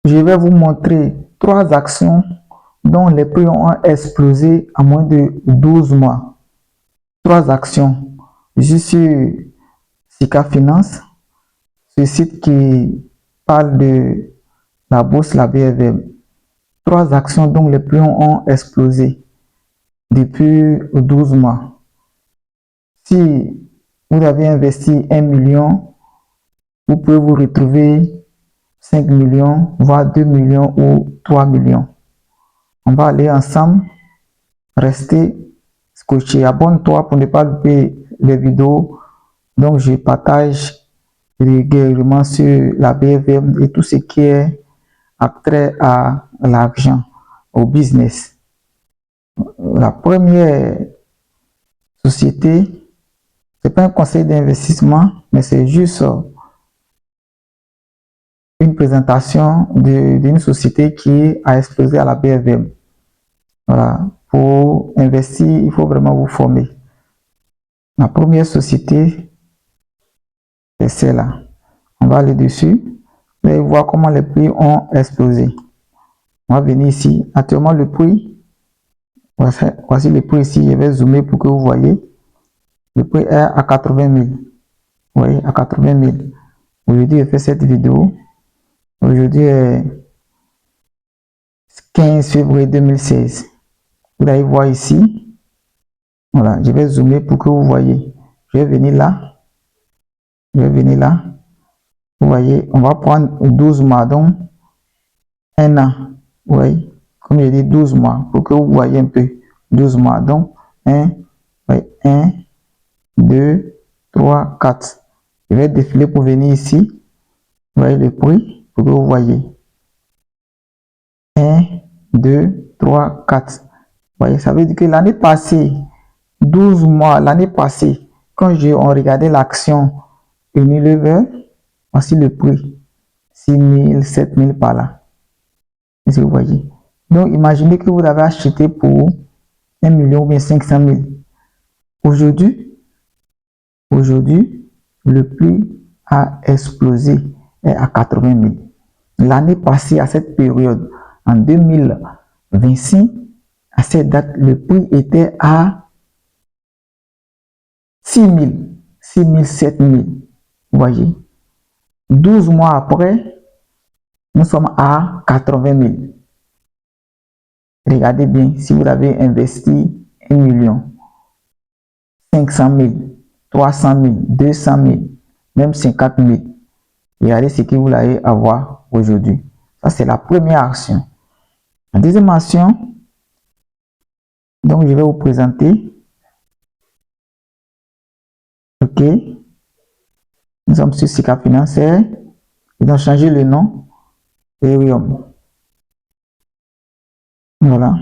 Je vais vous montrer 3 actions dont les prix ont explosé en moins de 12 mois. 3 actions. Je suis sur Sika Finance, ce site qui parle de la bourse, la BFM. 3 actions dont les prix ont explosé depuis 12 mois. Si vous avez investi 1 million, vous pouvez vous retrouver 5 millions, voire 2 millions ou 3 millions. On va aller ensemble, rester scotché. Abonne-toi pour ne pas louper les vidéos. Donc, je partage régulièrement sur la BFM et tout ce qui est attrait à l'argent, au business. La première société, ce n'est pas un conseil d'investissement, mais c'est juste une présentation d'une société qui a explosé à la BFM. Voilà. Pour investir, il faut vraiment vous former. La première société, c'est celle-là. On va aller dessus. Vous allez voir comment les prix ont explosé. On va venir ici. Actuellement, le prix, voici le prix ici. Je vais zoomer pour que vous voyez. Le prix est à 80 000. Vous voyez, à 80 000. Aujourd'hui, je fais cette vidéo. Aujourd'hui est 15 février 2016. Vous allez voir ici. Voilà, je vais zoomer pour que vous voyez. Je vais venir là. Je vais venir là. Vous voyez, on va prendre 12 mois, donc 1 an. Vous voyez, comme je dis 12 mois, pour que vous voyez un peu. 12 mois, donc 1, 2, 3, 4. Je vais défiler pour venir ici. Vous voyez le prix, pour que vous voyez. 1, 2, 3, 4. Vous voyez, ça veut dire que l'année passée, 12 mois, l'année passée, quand on regardait l'action Unilever, voici le prix. 6 000, 7 000 par là. Est-ce que vous voyez? Donc, imaginez que vous avez acheté pour 1 million ou bien 500 000. Aujourd'hui, le prix a explosé, est à 80 000. L'année passée, à cette période, en 2025, à cette date, le prix était à 6 000, 6 000, 7 000. Vous voyez? 12 mois après, nous sommes à 80 000. Regardez bien, si vous avez investi 1 million, 500 000, 300 000, 200 000, même 50 000. Regardez ce que vous allez avoir aujourd'hui. Ça, c'est la première action. La deuxième action, donc je vais vous présenter. OK. Nous sommes sur Sika Financière. Ils ont changé le nom. Ethereum. Voilà.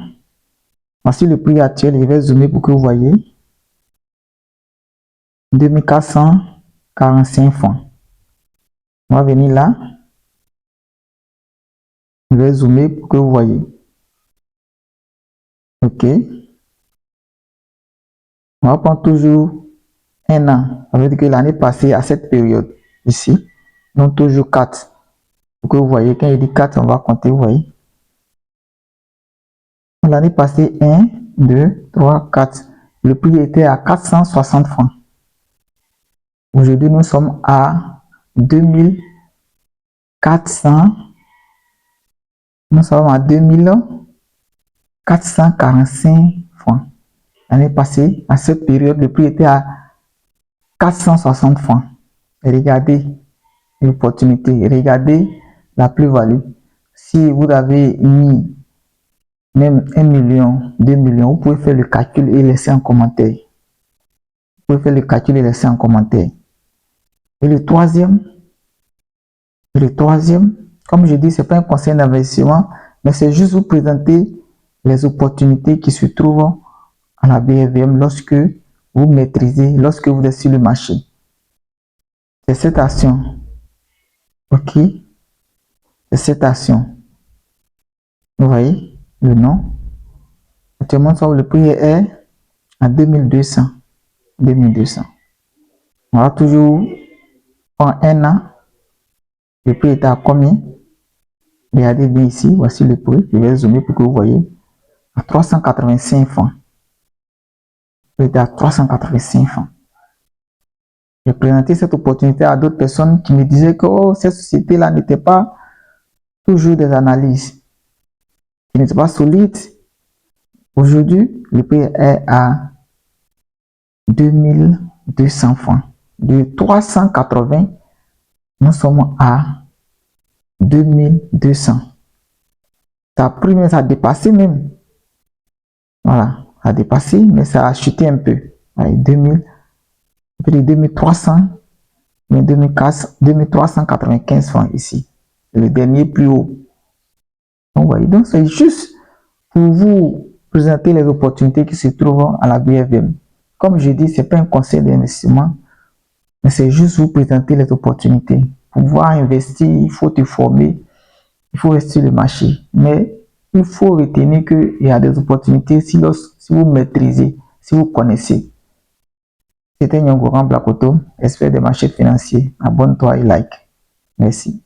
Voici le prix actuel. Je vais zoomer pour que vous voyez. 2445 francs. On va venir là. Je vais zoomer pour que vous voyez. OK. On va prendre toujours 1 an. Ça veut dire que l'année passée, à cette période, ici, donc toujours 4. Pour que vous voyez, quand il dit 4, on va compter, vous voyez. L'année passée, 1, 2, 3, 4. Le prix était à 460 francs. Aujourd'hui, nous sommes à 2400. Nous sommes à 2445 francs. L'année passée, à cette période, le prix était à 460 francs. Et regardez l'opportunité, regardez la plus-value. Si vous avez mis même 1 million, 2 millions, vous pouvez faire le calcul et laisser un commentaire. Vous pouvez faire le calcul et laisser un commentaire. Et le troisième, comme je dis, ce n'est pas un conseil d'investissement, mais c'est juste vous présenter les opportunités qui se trouvent à la BFM lorsque vous maîtrisez, lorsque vous êtes sur le marché. C'est cette action. OK? C'est cette action. Vous voyez le nom? Actuellement, le prix est à 2200. 2200. On va toujours prendre 1 an. Le prix est à combien? Regardez bien ici, voici le prix. Je vais zoomer pour que vous voyez. À 385 francs. Il est à 385 francs. J'ai présenté cette opportunité à d'autres personnes qui me disaient que oh, cette société-là n'était pas toujours des analyses, qui n'était pas solide. Aujourd'hui, le prix est à 2200 francs. De 380, nous sommes à 2200. Ça a dépassé même. Voilà, ça a dépassé, mais ça a chuté un peu. Allez, 2000, 2300, mais 2395 francs ici. C'est le dernier plus haut. Donc, voyez, donc c'est juste pour vous présenter les opportunités qui se trouvent à la BFM. Comme je dis, ce n'est pas un conseil d'investissement, mais c'est juste vous présenter les opportunités. Pour pouvoir investir, il faut te former, il faut rester sur le marché. Mais il faut retenir qu'il y a des opportunités si vous maîtrisez, si vous connaissez. C'était Nyongoran Blakoto, expert des marchés financiers. Abonne-toi et like. Merci.